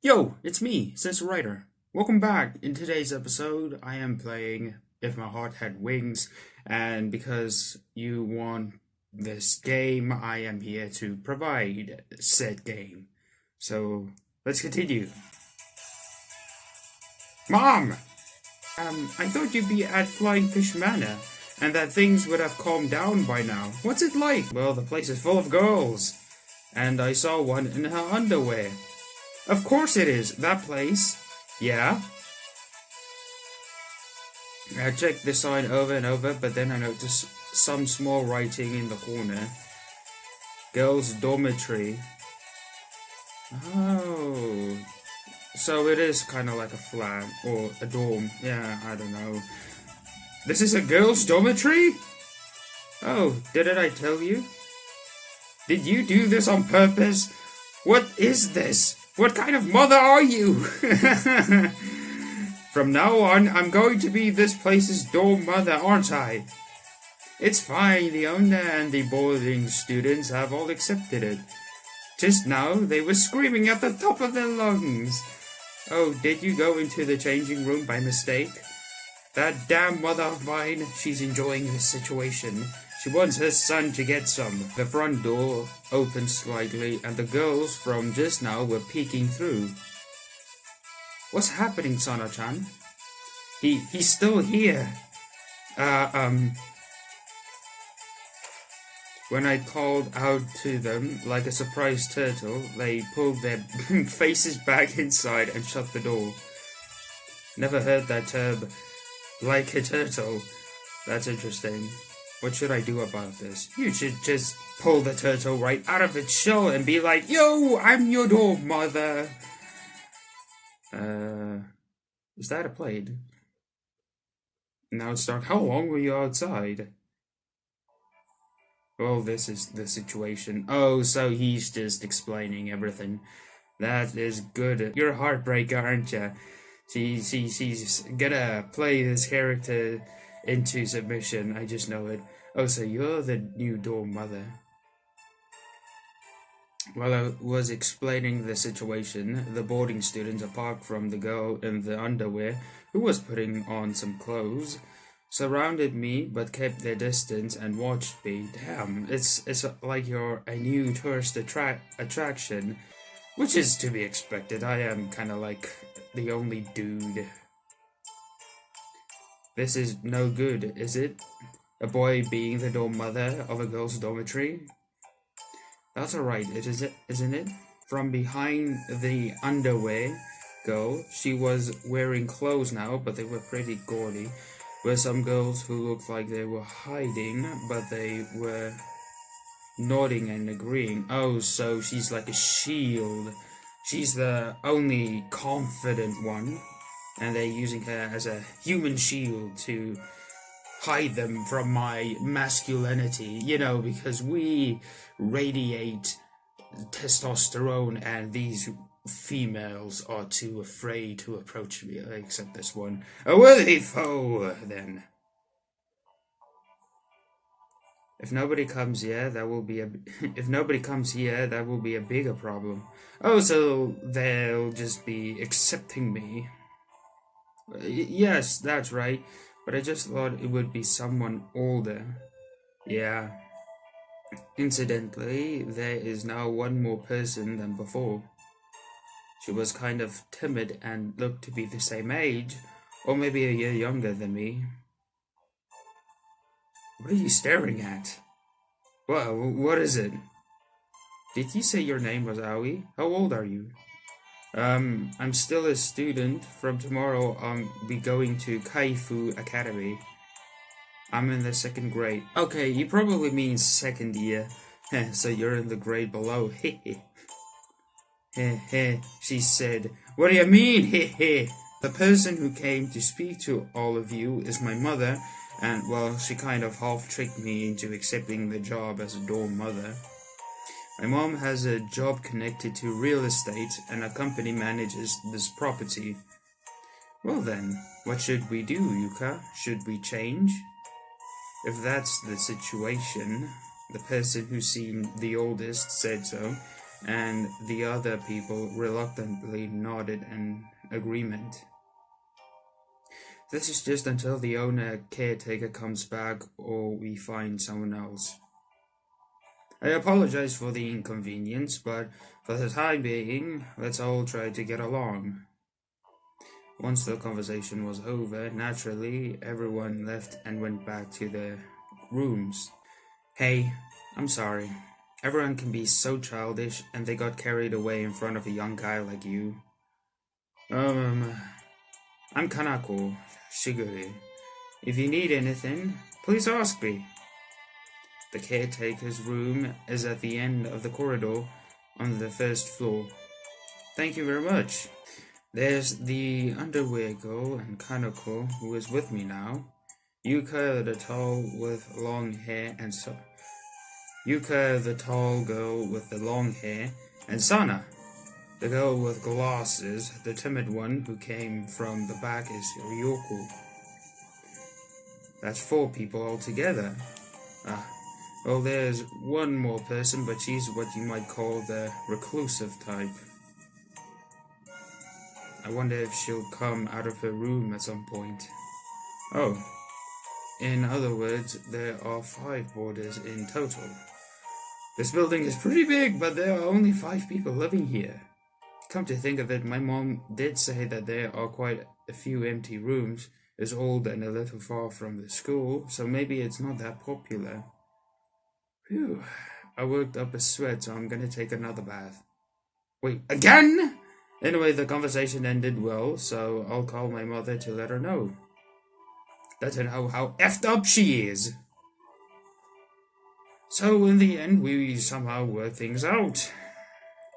Yo, it's me, Sensor Writer. Welcome back. In today's episode, I am playing If My Heart Had Wings, and because you want this game, I am here to provide said game. So, let's continue. Mom! I thought you'd be at Flying Fish Manor, and that things would have calmed down by now. What's it like? Well, the place is full of girls, and I saw one in her underwear. Of course it is, that place. Yeah? I checked the sign over and over, but then I noticed some small writing in the corner. Girls' dormitory. Oh. So it is kind of like a flat, or a dorm. Yeah, I don't know. This is a girls' dormitory? Oh, didn't I tell you? Did you do this on purpose? What is this? What kind of mother are you? From now on, I'm going to be this place's dorm mother, aren't I? It's fine, the owner and the boarding students have all accepted it. Just now, they were screaming at the top of their lungs. Oh, did you go into the changing room by mistake? That damn mother of mine, she's enjoying this situation. She wants her son to get some. The front door opened slightly, and the girls from just now were peeking through. What's happening, Sana-chan? He's still here. When I called out to them like a surprised turtle, they pulled their faces back inside and shut the door. Never heard that term, like a turtle. That's interesting. What should I do about this? You should just pull the turtle right out of its shell and be like, yo, I'm your dog, mother. Is that a plate? Now it's dark. How long were you outside? Well, this is the situation. Oh, so he's just explaining everything. That is good. You're a heartbreaker, aren't you? She's gonna play this character into submission. I just know it. Oh, so you're the new dorm mother. While I was explaining the situation, the boarding students, apart from the girl in the underwear, who was putting on some clothes, surrounded me but kept their distance and watched me. Damn, it's like you're a new tourist attraction, which is to be expected. I am kind of like the only dude. This is no good, is it? A boy being the dorm mother of a girl's dormitory? That's alright, isn't it? From behind the underwear girl, she was wearing clothes now, but they were pretty gaudy. Were some girls who looked like they were hiding, but they were nodding and agreeing. Oh, so she's like a shield. She's the only confident one, and they're using her as a human shield to hide them from my masculinity, you know, because we radiate testosterone and these females are too afraid to approach me, except this one. A worthy foe, then. If nobody comes here, that will be a bigger problem. Oh, so they'll just be accepting me. Yes, that's right. But I just thought it would be someone older. Yeah. Incidentally, there is now one more person than before. She was kind of timid and looked to be the same age, or maybe a year younger than me. What are you staring at? Well, what is it? Did you say your name was Aoi? How old are you? I'm still a student. From tomorrow, I'll be going to Kaifu Academy. I'm in the second grade. Okay, you probably mean second year. So you're in the grade below. She said. What do you mean, The person who came to speak to all of you is my mother, and, well, she kind of half-tricked me into accepting the job as a dorm mother. My mom has a job connected to real estate, and a company manages this property. Well then, what should we do, Yuka? Should we change? If that's the situation, the person who seemed the oldest said so, and the other people reluctantly nodded in agreement. This is just until the owner caretaker comes back or we find someone else. I apologize for the inconvenience, but for the time being, let's all try to get along. Once the conversation was over, naturally, everyone left and went back to their rooms. Hey, I'm sorry. Everyone can be so childish, and they got carried away in front of a young guy like you. I'm Kanako, Shigure. If you need anything, please ask me. The caretaker's room is at the end of the corridor on the first floor. Thank you very much. There's the underwear girl and Kanako who is with me now. Yuka, the tall with long hair, and Yuka, the tall girl with the long hair, and Sana, the girl with glasses. The timid one who came from the back is Ryoko. That's 4 people altogether. Well, there's one more person, but she's what you might call the reclusive type. I wonder if she'll come out of her room at some point. Oh, in other words, there are 5 boarders in total. This building is pretty big, but there are only 5 people living here. Come to think of it, my mom did say that there are quite a few empty rooms. It's old and a little far from the school, so maybe it's not that popular. Phew, I worked up a sweat, so I'm gonna take another bath. Wait, again? Anyway, the conversation ended well, so I'll call my mother to let her know. Let her know how effed up she is. So in the end, we somehow worked things out.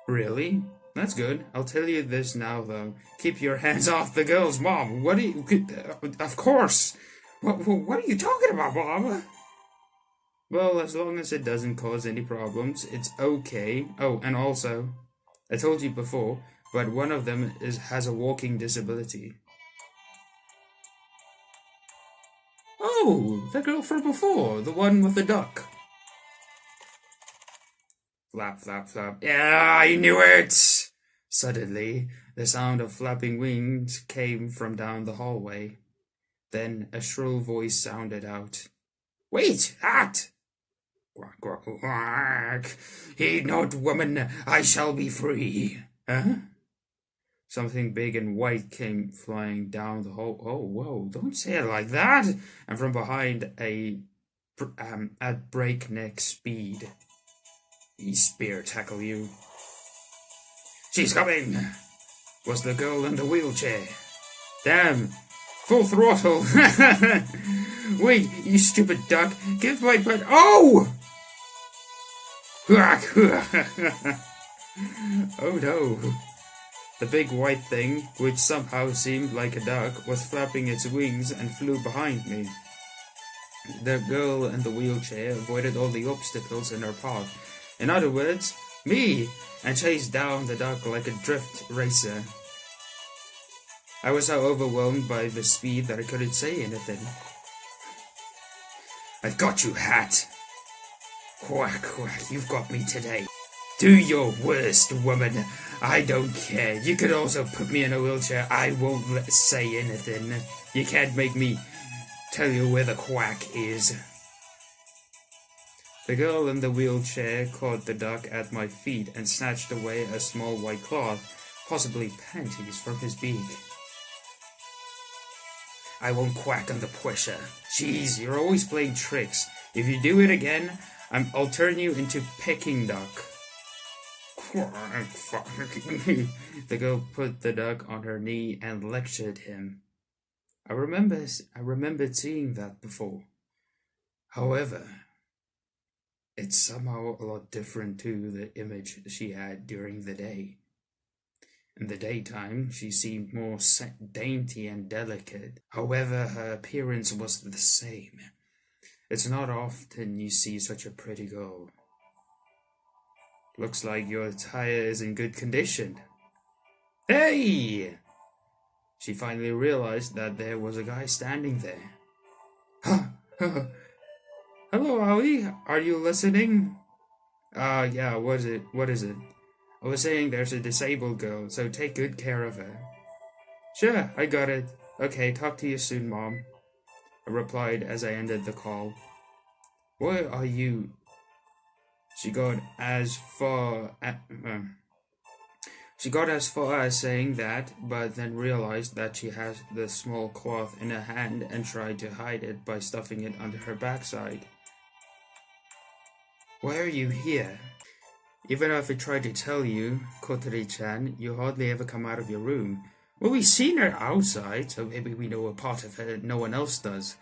Really? That's good. I'll tell you this now, though. Keep your hands off the girl's mom. What are you... of course! What are you talking about, Mom? Well, as long as it doesn't cause any problems, it's okay. Oh, and also, I told you before, but one of them has a walking disability. Oh, the girl from before, the one with the duck. Flap, flap, flap. Yeah, I knew it! Suddenly, the sound of flapping wings came from down the hallway. Then a shrill voice sounded out. Wait, hat! Quack, quack, quack. Heed not, woman, I shall be free. Huh? Something big and white came flying down the hall. Oh, whoa, don't say it like that! And from behind at breakneck speed. He spear tackle you. She's coming! Was the girl in the wheelchair. Damn! Full throttle! Wait, you stupid duck! Give my butt. Oh! Oh no! The big white thing, which somehow seemed like a duck, was flapping its wings and flew behind me. The girl in the wheelchair avoided all the obstacles in her path. In other words, me, and chased down the duck like a drift racer. I was so overwhelmed by the speed that I couldn't say anything. I've got you, hat! Quack, quack, you've got me today. Do your worst, woman. I don't care. You could also put me in a wheelchair. I won't say anything. You can't make me tell you where the quack is. The girl in the wheelchair caught the duck at my feet and snatched away a small white cloth, possibly panties, from his beak. I won't quack under pressure. Jeez, you're always playing tricks. If you do it again, I'll turn you into Peking duck. Quack, quack. The girl put the duck on her knee and lectured him. I remembered seeing that before. However, it's somehow a lot different to the image she had during the day. In the daytime, she seemed more dainty and delicate. However, her appearance was the same. It's not often you see such a pretty girl. Looks like your attire is in good condition. Hey! She finally realized that there was a guy standing there. Hello, Ali. Are you listening? Yeah, what is it? I was saying there's a disabled girl, so take good care of her. Sure, I got it. Okay, talk to you soon, Mom, I replied as I ended the call. Where are you? She got as far as saying that, but then realized that she has the small cloth in her hand and tried to hide it by stuffing it under her backside. Why are you here? Even if I tried to tell you, Kotori-chan, you hardly ever come out of your room. Well, we've seen her outside, so maybe we know a part of her no one else does.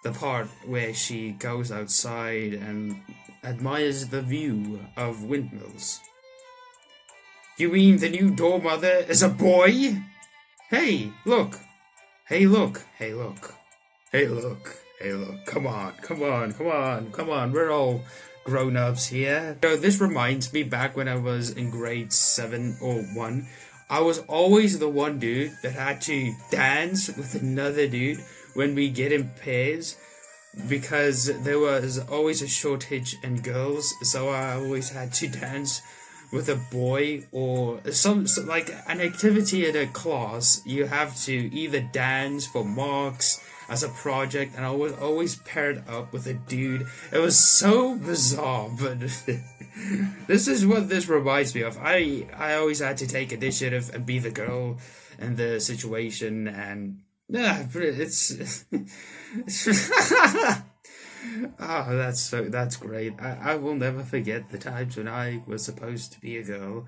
The part where she goes outside and admires the view of windmills. You mean the new door mother is a boy? Hey, look! Hey, look! Hey, look! Hey, look! Hey, look! Come on, come on, come on, come on, we're all grown-ups here. So this reminds me back when I was in grade 7 or 1. I was always the one dude that had to dance with another dude when we get in pairs, because there was always a shortage in girls, so I always had to dance with a boy or some like an activity in a class. You have to either dance for marks as a project, and I was always paired up with a dude. It was so bizarre, but this is what this reminds me of. I always had to take initiative and be the girl in the situation, and yeah, it's oh, that's great. I will never forget the times when I was supposed to be a girl.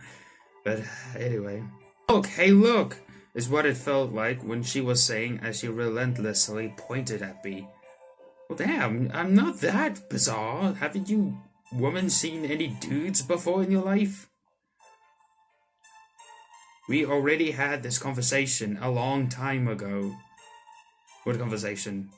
But anyway. Look, hey look, is what it felt like when she was saying as she relentlessly pointed at me. Well damn, I'm not that bizarre. Haven't you women seen any dudes before in your life? We already had this conversation a long time ago. What conversation?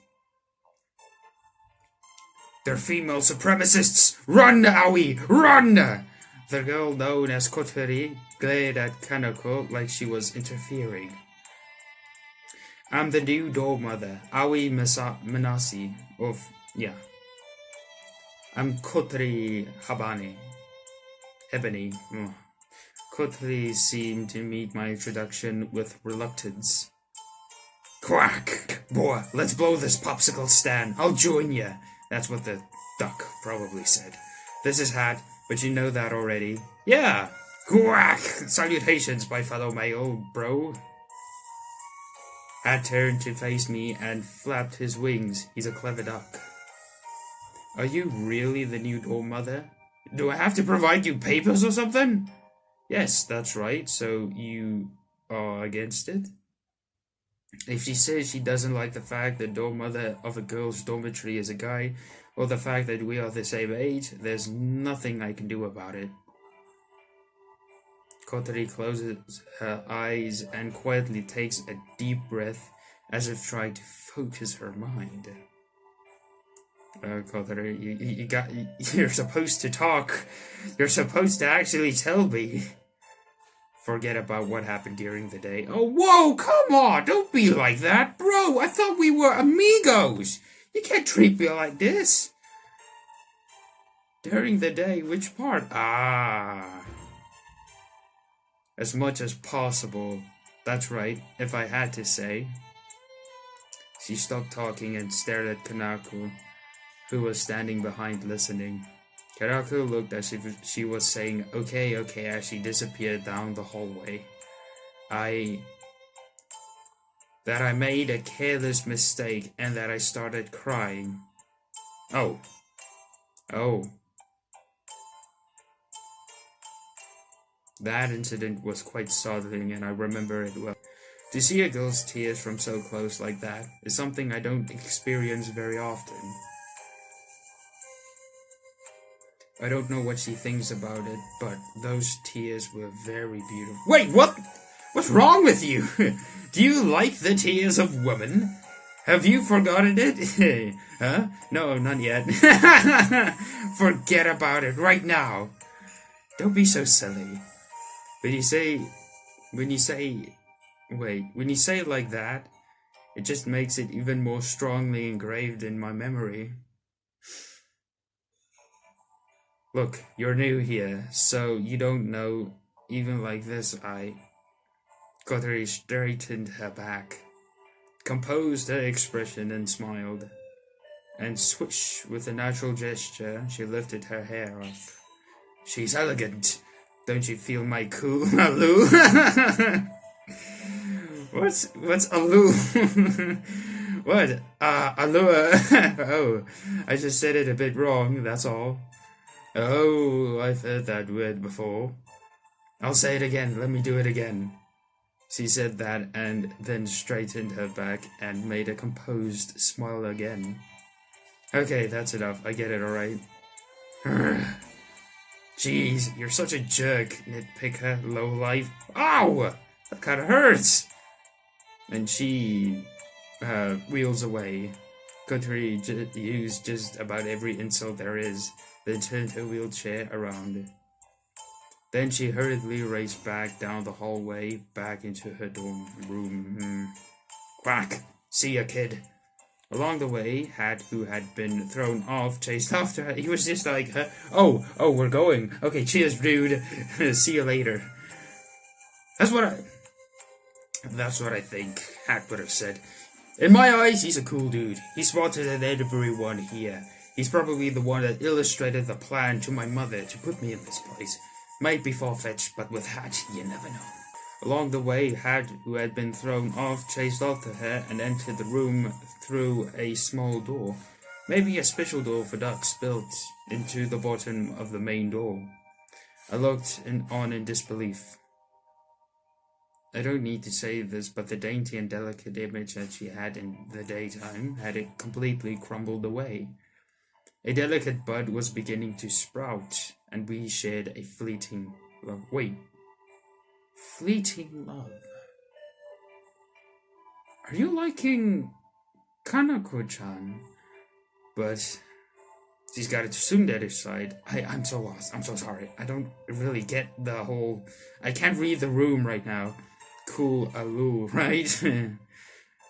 They're female supremacists! Run, Aoi! Run! The girl known as Kotori glared at Kanako like she was interfering. I'm the new door mother, Aoi Manasi. I'm Kotori Ebony. Kotori seemed to meet my introduction with reluctance. Quack! Boy, let's blow this popsicle stand. I'll join ya. That's what the duck probably said. This is Hat, but you know that already. Yeah! Quack! Salutations, my fellow male, bro. Hat turned to face me and flapped his wings. He's a clever duck. Are you really the new door mother? Do I have to provide you papers or something? Yes, that's right. So you are against it? If she says she doesn't like the fact that door mother of a girl's dormitory is a guy, or the fact that we are the same age, there's nothing I can do about it. Kotori closes her eyes and quietly takes a deep breath as if trying to focus her mind. Kotori, you're supposed to talk. You're supposed to actually tell me. Forget about what happened during the day. Oh, whoa, come on, don't be like that. Bro, I thought we were amigos. You can't treat me like this. During the day, which part? Ah. As much as possible. That's right, if I had to say. She stopped talking and stared at Kanako, who was standing behind listening. Kanako looked as if she was saying, okay, okay, as she disappeared down the hallway. That I made a careless mistake and that I started crying. Oh. That incident was quite startling and I remember it well. To see a girl's tears from so close like that is something I don't experience very often. I don't know what she thinks about it, but those tears were very beautiful. Wait, what? What's wrong with you? Do you like the tears of women? Have you forgotten it? Huh? No, not yet. Forget about it right now. Don't be so silly. When you say it like that, it just makes it even more strongly engraved in my memory. Look, you're new here, so you don't know even like this, Guthrie straightened her back, composed her expression, and smiled. And swish, with a natural gesture, she lifted her hair up. She's elegant. Don't you feel my cool allure? What's allure? What? Allure? Oh, I just said it a bit wrong, that's all. Oh, I've heard that word before. I'll say it again, let me do it again. She said that and then straightened her back and made a composed smile again. Okay, that's enough, I get it, alright. Jeez, you're such a jerk, nitpicker, lowlife. Ow! That kinda hurts! And she wheels away. Guthrie used just about every insult there is, then turned her wheelchair around. Then she hurriedly raced back down the hallway, back into her dorm room. Quack! See ya, kid. Along the way, Hat, who had been thrown off, chased after her. He was just like, oh, we're going. Okay, cheers, dude. See you later. That's what I think, Hat would have said. In my eyes, he's a cool dude. He's smarter than everyone here. He's probably the one that illustrated the plan to my mother to put me in this place. Might be far-fetched, but with Hat, you never know. Along the way, Hat, who had been thrown off, chased after her and entered the room through a small door. Maybe a special door for ducks built into the bottom of the main door. I looked on in disbelief. I don't need to say this, but the dainty and delicate image that she had in the daytime had it completely crumbled away. A delicate bud was beginning to sprout, and we shared a fleeting love. Fleeting love. Are you liking Kanako-chan? But she's got a tsundere side. I'm so lost. I'm so sorry. I don't really get the whole... I can't read the room right now. Cool allure, right?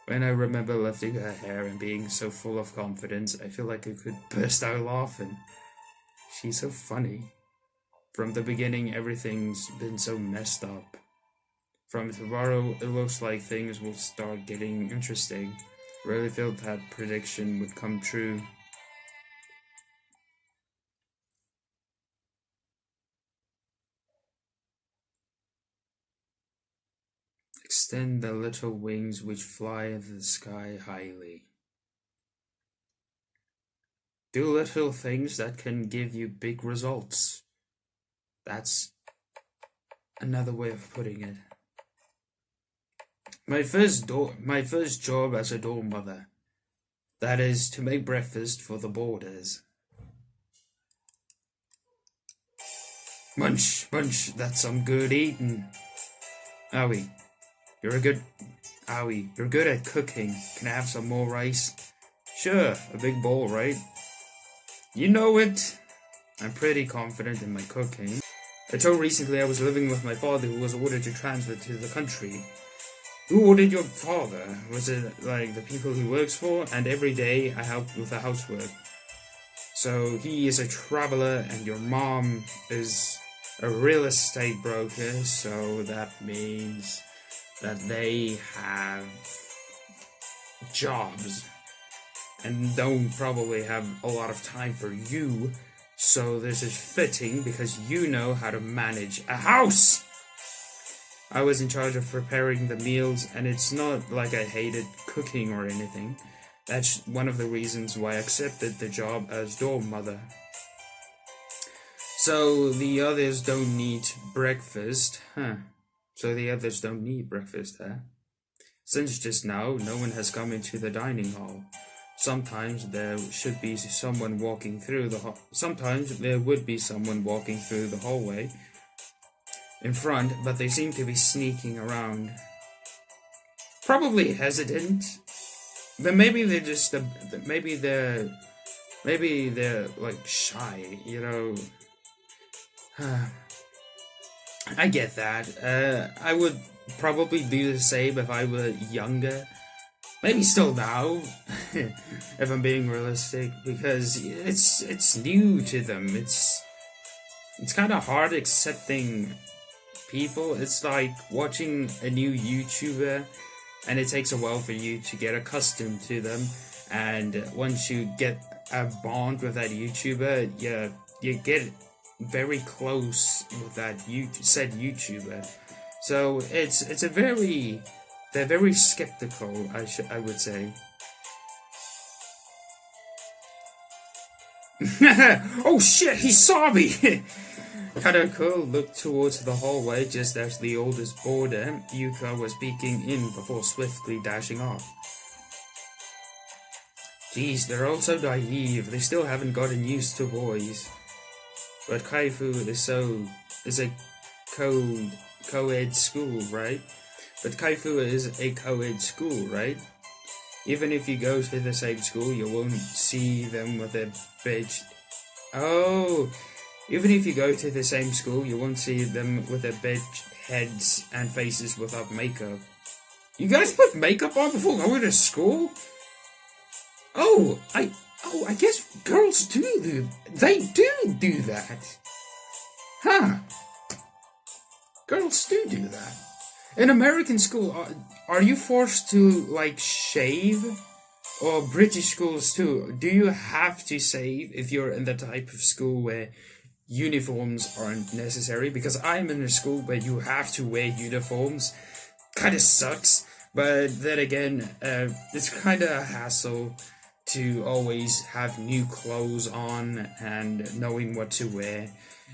When I remember lifting her hair and being so full of confidence, I feel like I could burst out laughing. She's so funny. From the beginning, everything's been so messed up. From tomorrow, it looks like things will start getting interesting. Really felt that prediction would come true. Extend the little wings which fly in the sky highly. Do little things that can give you big results. That's another way of putting it. My first job as a dorm mother. That is to make breakfast for the boarders. Munch, munch, that's some good eating. Owie, you're good at cooking. Can I have some more rice? Sure, a big bowl, right? You know it. I'm pretty confident in my cooking. Until recently, I was living with my father, who was ordered to transfer to the country. Who ordered your father? Was it like the people he works for? And every day I helped with the housework. So he is a traveler and your mom is a real estate broker, so that means that they have jobs and don't probably have a lot of time for you. So this is fitting because you know how to manage a house. I was in charge of preparing the meals, and it's not like I hated cooking or anything. That's one of the reasons why I accepted the job as dorm mother. So the others don't need breakfast, huh? Since just now, no one has come into the dining hall. Sometimes there should be someone walking through the Sometimes there would be someone walking through the hallway in front, but they seem to be sneaking around. Probably hesitant. But maybe they're just maybe they're like shy, you know. I get that. I would probably do the same if I were younger. Maybe still now, if I'm being realistic, because it's new to them. It's kind of hard accepting people. It's like watching a new YouTuber, and it takes a while for you to get accustomed to them. And once you get a bond with that YouTuber, you get very close with that said YouTuber. So it's a very they're very skeptical. I would say. Oh shit! He saw me. Kadako looked towards the hallway just as the oldest boarder, Yuka, was peeking in before swiftly dashing off. Geez, they're all so naive. They still haven't gotten used to boys. But Kaifu is a co-ed school, right? But Kaifu is a co-ed school, right? Even if you go to the same school, you won't see them with a bitch. Oh, even if you go to the same school, you won't see them with their bitch heads and faces without makeup. You guys put makeup on before going to school? Oh, I guess girls do. They do that. Huh. Girls do that. In American school, are you forced to, like, shave? Or British schools too? Do you have to shave if you're in the type of school where uniforms aren't necessary? Because I'm in a school where you have to wear uniforms. Kinda sucks. But then again, it's kinda a hassle to always have new clothes on and knowing what to wear.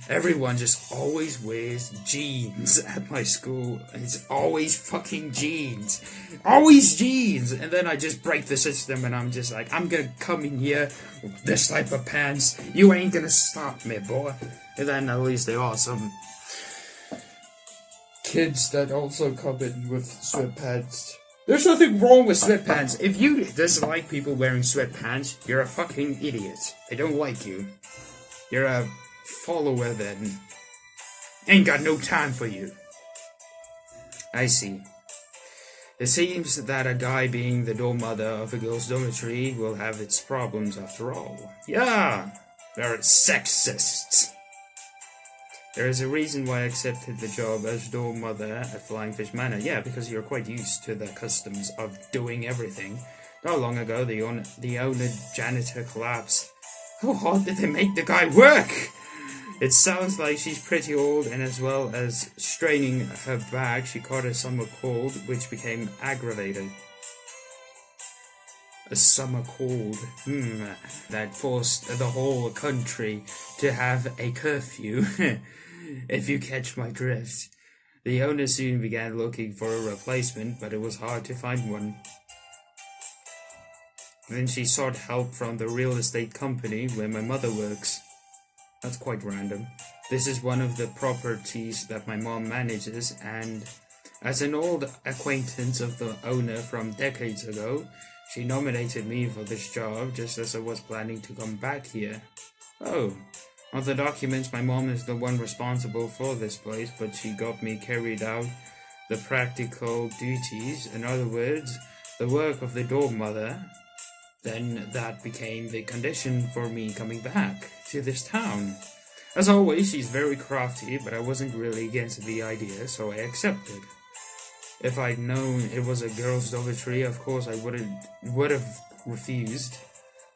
Everyone just always wears jeans at my school. It's always fucking jeans. Always jeans! And then I just break the system and I'm just like, I'm gonna come in here with this type of pants. You ain't gonna stop me, boy. And then at least there are some kids that also come in with sweatpants. There's nothing wrong with sweatpants. If you dislike people wearing sweatpants, you're a fucking idiot. I don't like you. You're a follower then. Ain't got no time for you. I see. It seems that a guy being the dorm mother of a girl's dormitory will have its problems after all. Yeah, they're sexists. There is a reason why I accepted the job as dorm mother at Flying Fish Manor. Yeah, because you're quite used to the customs of doing everything. Not long ago, the owner janitor collapsed. How hard did they make the guy work? It sounds like she's pretty old, and as well as straining her back, she caught a summer cold, which became aggravated. A summer cold, that forced the whole country to have a curfew, if you catch my drift. The owner soon began looking for a replacement, but it was hard to find one. Then she sought help from the real estate company where my mother works. That's quite random. This is one of the properties that my mom manages, and as an old acquaintance of the owner from decades ago, she nominated me for this job just as I was planning to come back here. Oh, on the documents, my mom is the one responsible for this place, but she got me carried out the practical duties, in other words, the work of the dorm mother. Then that became the condition for me coming back to this town. As always, she's very crafty, but I wasn't really against the idea, so I accepted. If I'd known it was a girls' dormitory, of course I would have refused.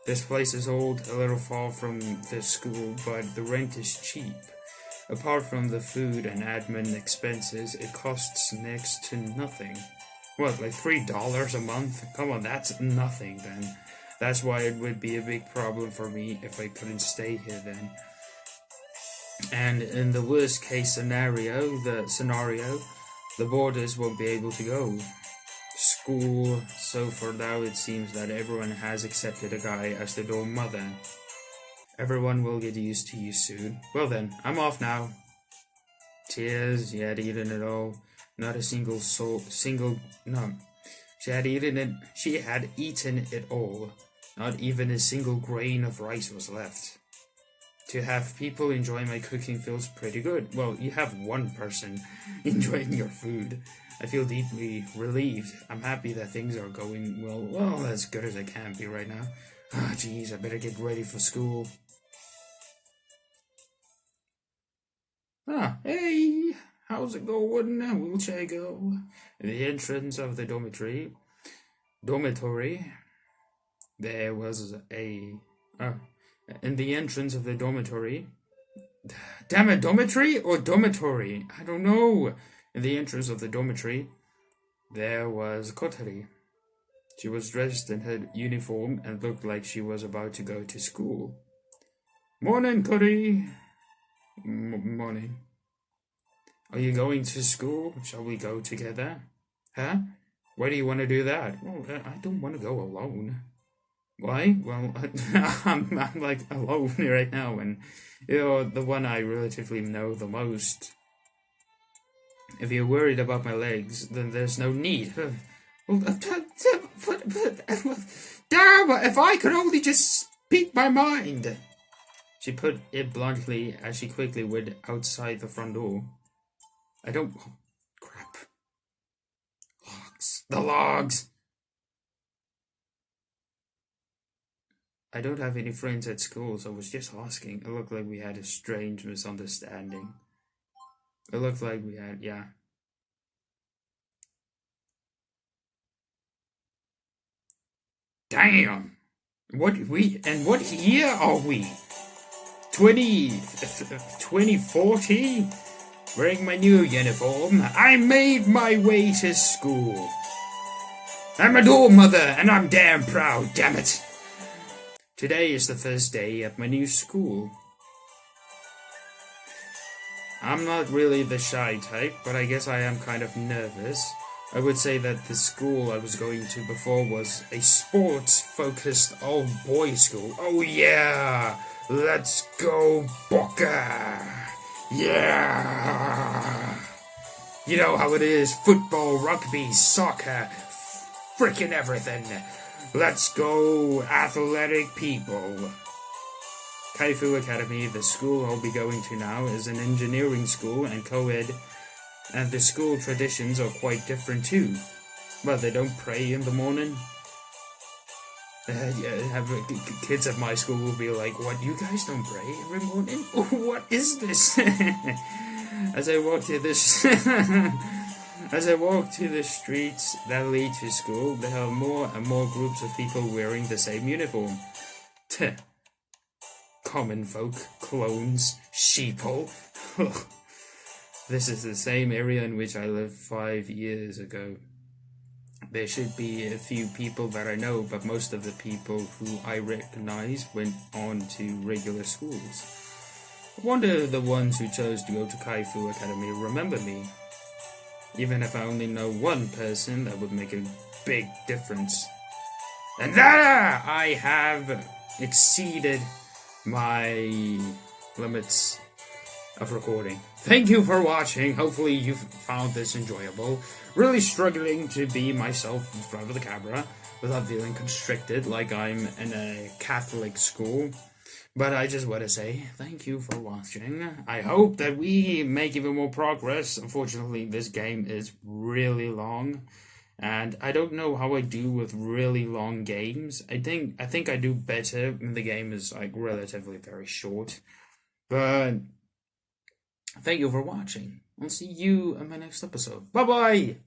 This place is old, a little far from the school, but the rent is cheap. Apart from the food and admin expenses, it costs next to nothing. What, like $3 a month? Come on, that's nothing then. That's why it would be a big problem for me if I couldn't stay here then. And in the worst case scenario, the boarders won't be able to go. School, so for now it seems that everyone has accepted a guy as the dorm mother. Everyone will get used to you soon. Well then, I'm off now. Cheers, she had eaten it all. Not a single no. She had eaten it all. Not even a single grain of rice was left. To have people enjoy my cooking feels pretty good. Well, you have one person enjoying your food. I feel deeply relieved. I'm happy that things are going well, as good as I can be right now. Ah, jeez, I better get ready for school. Ah, hey, How's it going, wheelchair girl? In the entrance of the dormitory, there was a... in the entrance of the dormitory... Damn it, dormitory or dormitory? I don't know. In the entrance of the dormitory, there was Kotari. She was dressed in her uniform and looked like she was about to go to school. Morning, Kotari. Morning. Are you going to school? Shall we go together? Huh? Why do you want to do that? Well, I don't want to go alone. Why? Well, I'm like alone right now, and you're the one I relatively know the most. If you're worried about my legs, then there's no need. Well, damn! If I could only just speak my mind! She put it bluntly as she quickly went outside the front door. I don't... Oh, crap. Logs. The logs! I don't have any friends at school, so I was just asking. It looked like we had a strange misunderstanding. It looked like we had, yeah. Damn! What year are we? 2040? Wearing my new uniform, I made my way to school. I'm a dorm mother, and I'm damn proud, damn it! Today is the first day at my new school. I'm not really the shy type, but I guess I am kind of nervous. I would say that the school I was going to before was a sports-focused all-boys school. Oh yeah! Let's go, Boca! Yeah! You know how it is, football, rugby, soccer, frickin' everything. Let's go, athletic people. Kaifu Academy, the school I'll be going to now, is an engineering school and co-ed, and the school traditions are quite different too. Well, they don't pray in the morning. Kids at my school will be like, what, you guys don't pray every morning? What is this? As I walk to this... As I walk to the streets that lead to school, there are more and more groups of people wearing the same uniform. Common folk, clones, sheeple. This is the same area in which I lived 5 years ago. There should be a few people that I know, but most of the people who I recognize went on to regular schools. I wonder if the ones who chose to go to Kaifu Academy remember me. Even if I only know one person, that would make a big difference. And there I have exceeded my limits of recording. Thank you for watching. Hopefully you found this enjoyable. Really struggling to be myself in front of the camera without feeling constricted like I'm in a Catholic school. But I just want to say thank you for watching. I hope that we make even more progress. Unfortunately, this game is really long, and I don't know how I do with really long games. I think I do better when the game is like relatively very short. But thank you for watching. I'll see you in my next episode. Bye bye.